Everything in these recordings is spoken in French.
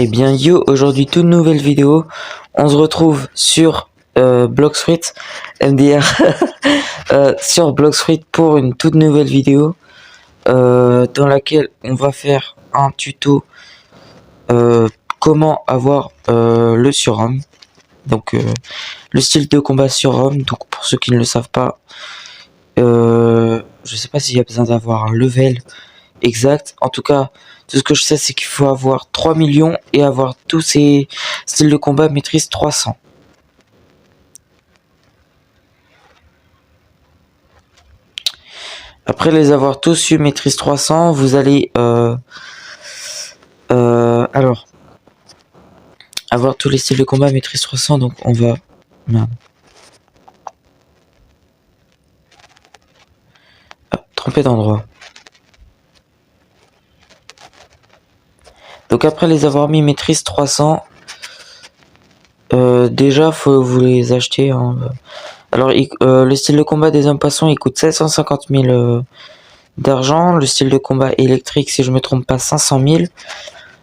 Eh bien yo, aujourd'hui toute nouvelle vidéo, on se retrouve sur Bloxfruit MDR sur Bloxfruit pour une toute nouvelle vidéo dans laquelle on va faire un tuto comment avoir le surhomme, donc le style de combat surhomme. Donc pour ceux qui ne le savent pas, je sais pas s'il y a besoin d'avoir un level exact. En tout cas, tout ce que je sais, c'est qu'il faut avoir 3 millions et avoir tous ces styles de combat maîtrise 300. Après les avoir tous eu maîtrise 300, vous allez alors avoir tous les styles de combat maîtrise 300. Donc on va merde. Ah, trompé d'endroit. Donc après les avoir mis maîtrise 300, déjà faut vous les acheter, hein. Alors le style de combat des hommes poissons il coûte 750 000 d'argent. Le style de combat électrique, si je me trompe pas, 500 000.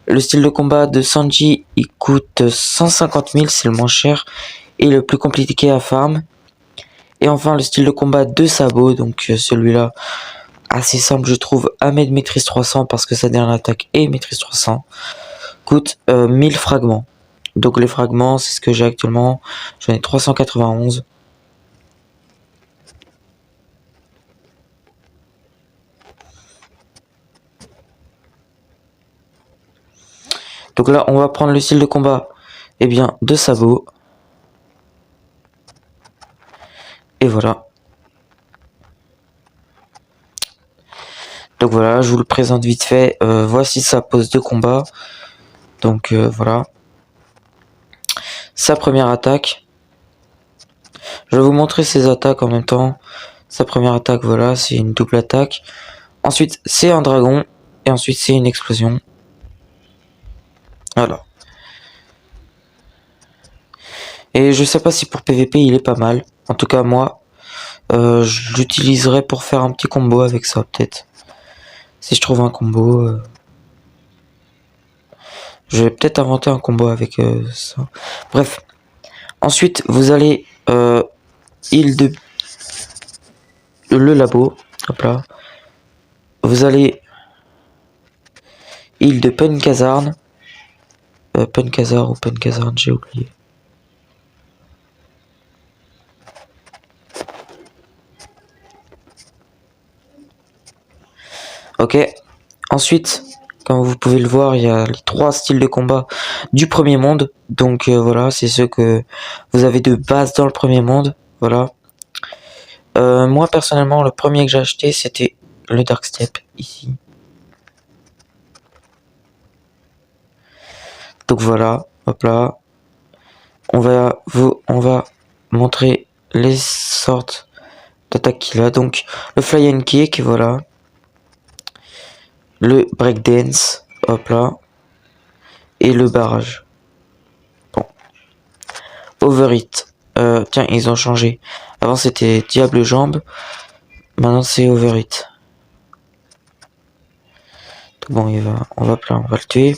Le style de combat de Sanji il coûte 150 000, c'est le moins cher et le plus compliqué à farm. Et enfin le style de combat de Sabo, donc celui-là assez simple je trouve, à mettre maîtrise 300 parce que sa dernière attaque est maîtrise 300, coûte 1000 fragments. Donc les fragments c'est ce que j'ai actuellement, j'en ai 391. Donc là on va prendre le style de combat de Sabo. Et voilà. Donc voilà, je vous le présente vite fait. Voici sa pose de combat. Donc voilà. Sa première attaque. Je vais vous montrer ses attaques en même temps. Sa première attaque, voilà, c'est une double attaque. Ensuite, c'est un dragon. Et ensuite, c'est une explosion. Voilà. Et je sais pas si pour PVP, il est pas mal. En tout cas, moi, je l'utiliserai pour faire un petit combo avec ça, peut-être. Si je trouve un combo... je vais peut-être inventer un combo avec ça. Bref. Ensuite, vous allez île de le labo. Hop là. Vous allez île de Pencasarn. Pencasar ou Pencasarn, j'ai oublié. Ok. Ensuite, comme vous pouvez le voir, il y a les 3 styles de combat du premier monde. Donc voilà, c'est ceux que vous avez de base dans le premier monde. Voilà. Moi personnellement, le premier que j'ai acheté, c'était le Dark Step ici. Donc voilà, hop là. On va montrer les sortes d'attaques qu'il a. Donc le Fly and Kick, voilà. Le Breakdance, hop là. Et le barrage. Bon. Overhit. Tiens, ils ont changé. Avant c'était Diable Jambe. Maintenant c'est Overhit. Bon, on va le tuer.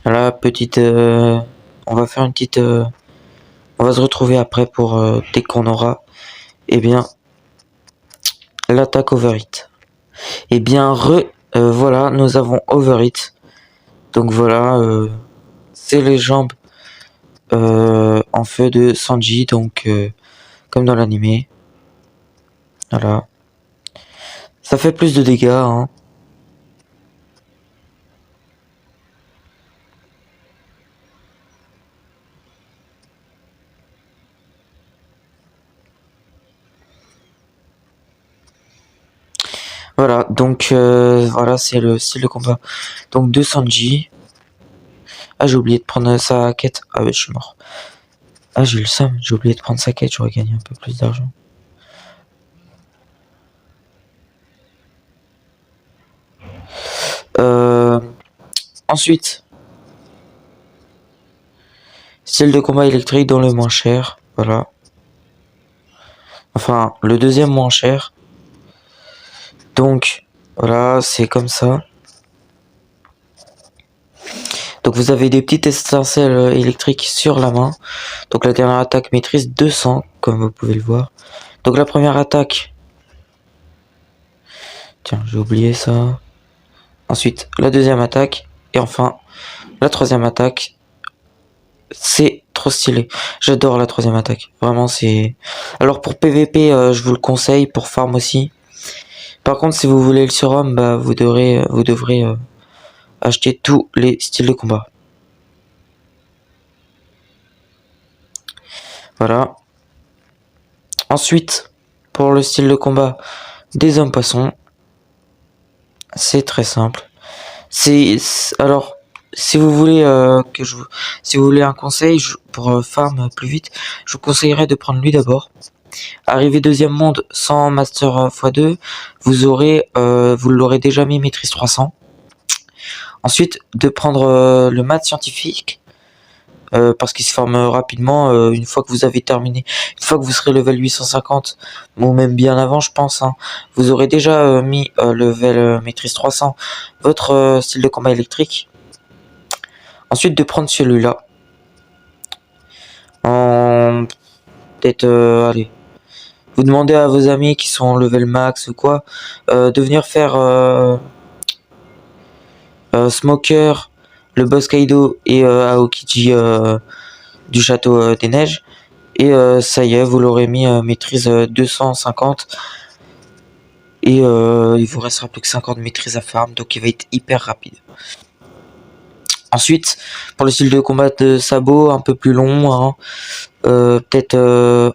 Voilà, petite... on va faire une petite... on va se retrouver après pour dès qu'on aura l'attaque Overhit. Voilà, nous avons Overhit. Donc voilà, c'est les jambes en feu de Sanji, donc comme dans l'animé. Voilà. Ça fait plus de dégâts, hein. Voilà, donc voilà, c'est le style de combat donc de Sanji. Ah, j'ai oublié de prendre sa quête. Ah ouais, je suis mort. Ah, j'ai eu le seum, j'ai oublié de prendre sa quête, j'aurais gagné un peu plus d'argent. Ensuite, style de combat électrique dans le moins cher, voilà. Enfin, le deuxième moins cher. Donc, voilà, c'est comme ça. Donc vous avez des petites étincelles électriques sur la main. Donc la dernière attaque maîtrise 200, comme vous pouvez le voir. Donc la première attaque... Tiens, j'ai oublié ça. Ensuite, la deuxième attaque. Et enfin, la troisième attaque. C'est trop stylé. J'adore la troisième attaque. Vraiment, c'est... Alors pour PVP, je vous le conseille. Pour farm aussi. Par contre, si vous voulez le surhomme, bah, vous devrez acheter tous les styles de combat. Voilà. Ensuite, pour le style de combat des hommes poissons, c'est très simple. Alors, si vous voulez si vous voulez un conseil pour farm plus vite, je vous conseillerais de prendre lui d'abord. Arrivé deuxième monde sans master x2, vous l'aurez déjà mis maîtrise 300. Ensuite, de prendre le maths scientifique. Parce qu'il se forme rapidement une fois que vous avez terminé, une fois que vous serez level 850 ou même bien avant, je pense, hein, vous aurez déjà mis level maîtrise 300 votre style de combat électrique. Ensuite de prendre celui-là en peut-être allez, vous demandez à vos amis qui sont level max ou quoi de venir faire Smoker, le boss Kaido et Aokiji du château des neiges. Et ça y est, vous l'aurez mis maîtrise 250. Et il vous restera plus que 50 maîtrises à farm. Donc il va être hyper rapide. Ensuite, pour le style de combat de sabot, un peu plus long. Hein, peut-être...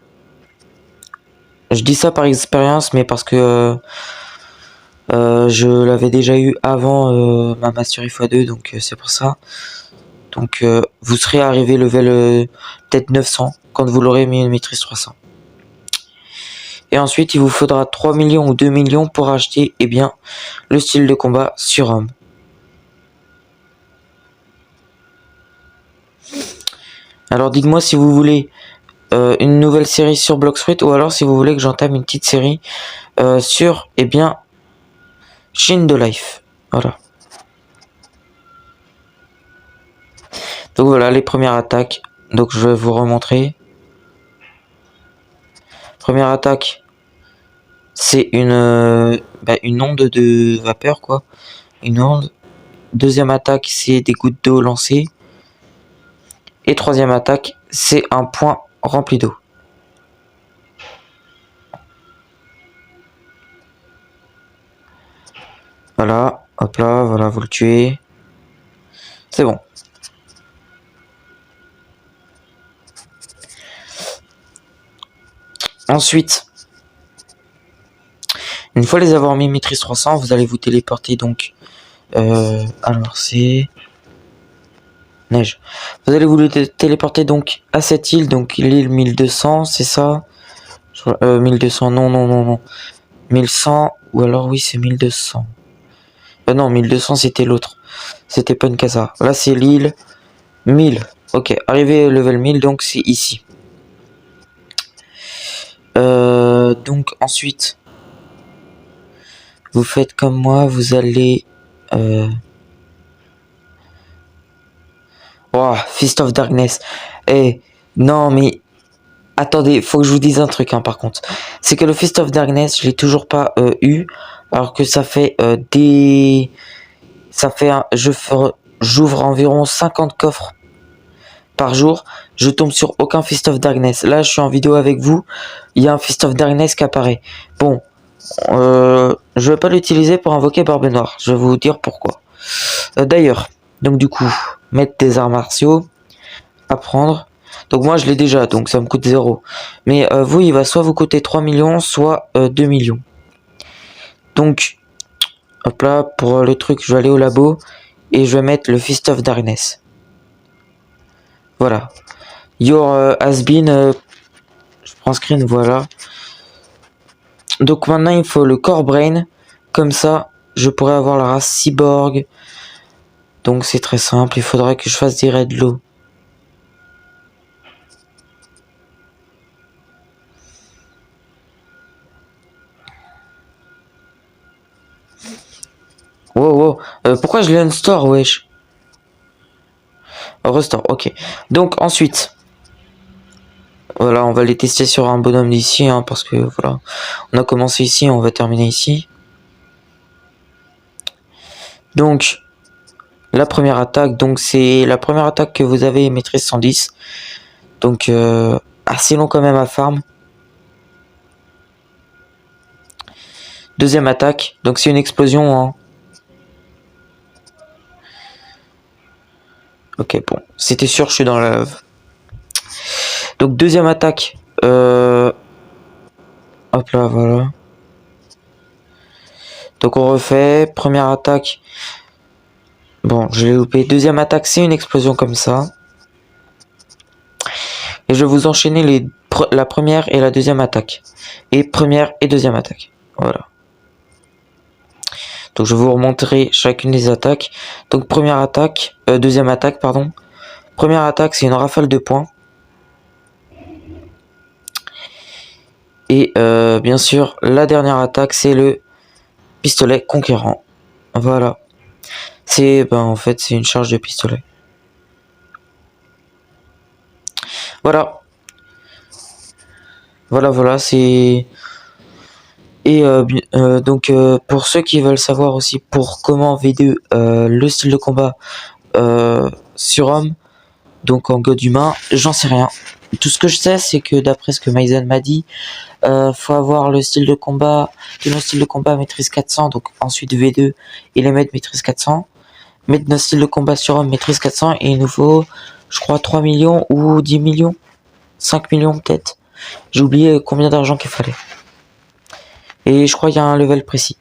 je dis ça par expérience, mais parce que je l'avais déjà eu avant ma Mastery x2. Donc c'est pour ça. Donc vous serez arrivé level peut-être 900 quand vous l'aurez mis une maîtrise 300. Et ensuite, il vous faudra 3 millions ou 2 millions pour acheter le style de combat surhomme. Alors dites-moi si vous voulez une nouvelle série sur Bloxfruit ou alors si vous voulez que j'entame une petite série sur Shin de Life. Voilà. Donc voilà les premières attaques. Donc je vais vous remontrer. Première attaque, c'est une onde de vapeur quoi. Une onde. Deuxième attaque, c'est des gouttes d'eau lancées. Et troisième attaque, c'est un point rempli d'eau. Voilà, hop là, voilà, vous le tuez. C'est bon. Ensuite, une fois les avoir mis maîtrise 300, vous allez vous téléporter donc. Alors c'est neige. Vous allez vous téléporter donc à cette île, donc l'île 1200, c'est ça 1200, non. 1100, ou alors oui, c'est 1200. Non, 1200 c'était l'autre. C'était Punkasa. Là c'est l'île 1000. Ok, arrivé level 1000, donc c'est ici. Donc ensuite, vous faites comme moi, vous allez... Oh, Fist of Darkness. Eh, non mais... Attendez, faut que je vous dise un truc par contre. C'est que le Fist of Darkness, je l'ai toujours pas eu. Alors que ça fait des... Ça fait j'ouvre environ 50 coffres par jour. Je tombe sur aucun Fist of Darkness. Là, je suis en vidéo avec vous. Il y a un Fist of Darkness qui apparaît. Bon, je vais pas l'utiliser pour invoquer Barbe Noire. Je vais vous dire pourquoi. D'ailleurs, donc du coup, mettre des arts martiaux, apprendre. Donc moi je l'ai déjà, donc ça me coûte 0. Mais vous, il va soit vous coûter 3 millions, soit 2 millions. Donc, hop là, pour le truc, je vais aller au labo et je vais mettre le Fist of Darkness. Voilà. Your has been... je prends screen, voilà. Donc maintenant, il faut le Core Brain. Comme ça, je pourrais avoir la race Cyborg. Donc c'est très simple, il faudrait que je fasse des raids low. Wow, pourquoi je l'ai un store, wesh? Restore, ok. Donc ensuite, voilà, on va les tester sur un bonhomme d'ici, hein, parce que voilà, on a commencé ici, on va terminer ici. Donc, la première attaque, donc c'est la première attaque que vous avez maîtrise 110. Donc, assez long quand même à farm. Deuxième attaque, donc c'est une explosion, hein. Ok, bon, c'était sûr, je suis dans la lave. Donc, deuxième attaque, hop là, voilà. Donc, on refait, première attaque. Bon, je l'ai loupé. Deuxième attaque, c'est une explosion comme ça. Et je vais vous enchaîner la première et la deuxième attaque. Et première et deuxième attaque. Voilà. Donc je vais vous remontrer chacune des attaques. Donc première attaque, deuxième attaque, pardon. Première attaque, c'est une rafale de points. Et bien sûr, la dernière attaque, c'est le pistolet conquérant. Voilà. C'est, en fait, c'est une charge de pistolet. Voilà. Voilà, c'est... Et donc pour ceux qui veulent savoir aussi pour comment V2 le style de combat sur homme, donc en god humain, j'en sais rien. Tout ce que je sais, c'est que d'après ce que Maizen m'a dit, faut avoir le style de combat, notre style de combat maîtrise 400, donc ensuite V2 et les mettre maîtrise 400, mettre notre style de combat sur homme maîtrise 400 et il nous faut, je crois, 3 millions ou 10 millions, 5 millions peut-être. J'ai oublié combien d'argent qu'il fallait. Et je crois qu'il y a un level précis.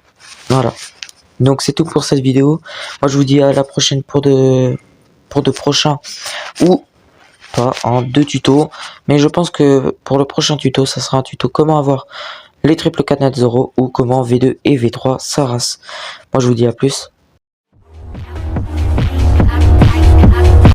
Voilà. Donc c'est tout pour cette vidéo. Moi je vous dis à la prochaine pour de prochains ou pas, en 2 tutos. Mais je pense que pour le prochain tuto, ça sera un tuto comment avoir les triple 4 net 0 ou comment V2 et V3 sa race. Moi je vous dis à plus.